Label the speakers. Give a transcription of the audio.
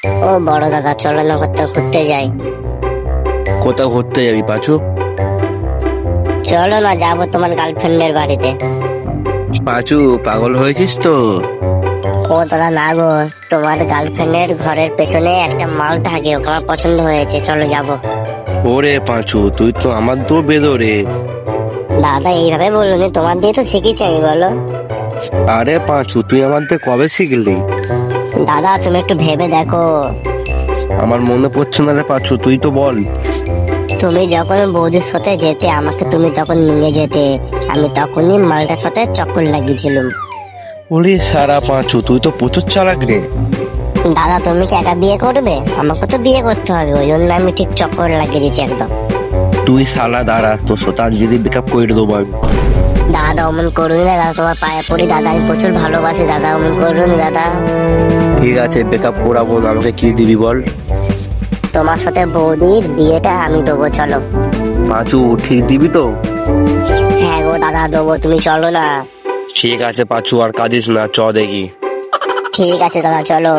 Speaker 1: ও বড় দাদা, চলো না কোথাও ঘুরতে যাই।
Speaker 2: কোথাও ঘুরতে যাবি পাঁচু?
Speaker 1: চলো না, যাবো তোমার গার্লফ্রেন্ডের বাড়িতে।
Speaker 2: পাঁচু পাগল হয়েছিস তো?
Speaker 1: ও দাদা না গো, তোমার গার্লফ্রেন্ডের ঘরের পেছনে একটা মাল থাকে, ওকে আমার পছন্দ হয়েছে, চলো যাবো।
Speaker 2: ওরে পাঁচু, তুই তো আমার তো বেদরে।
Speaker 1: দাদা এইভাবে বলুন, তোমার দিয়ে তো শিখেছি আমি, বলো।
Speaker 2: আরে পাঁচু, তুই আমার দিয়ে কবে শিখলি?
Speaker 1: দাদা তুমি একটু ভেবে দেখো।
Speaker 2: আমার মনে পড়ছে না রে পাঁচু, তুই তো বল।
Speaker 1: তুমি যখন বৌদির সাথে যেতে, আমাকে তুমি তখন নিয়ে যেতে, আমি তখনই মালটার সাথে চক্কর লাগিয়েছিলাম।
Speaker 2: ওরে সারা পাঁচু, তুই তো প্রচুর চালাক রে।
Speaker 1: দাদা তুমি কি একা বিয়ে করবে? আমাকে তো বিয়ে করতে হবে, ওই জন্য আমি ঠিক চক্কর লাগিয়ে দিচ্ছি একদম।
Speaker 2: তুই শালা দাঁড়া, তোর সাথে আজ যদি ব্রেকআপ করে দেবো আমি।
Speaker 1: দাদা অমন করুন না দাদা, তোমার পায়ে পড়ি দাদা, আমি প্রচুর ভালোবাসি দাদা, অমন করুন দাদা।
Speaker 2: ঠিক আছে, ব্রেকআপ করাবো না, আমাকে কি দিবি বল?
Speaker 1: তোমার সাথে বৌদির বিয়েটা আমি দেবো, চলো।
Speaker 2: পাঁচু ঠিক দিবি তো?
Speaker 1: হ্যাঁ গো দাদা দেবো, তুমি চলো না।
Speaker 2: ঠিক আছে পাঁচু, আর কাঁদিস না, চ দেখি।
Speaker 1: ঠিক আছে দাদা, চলো।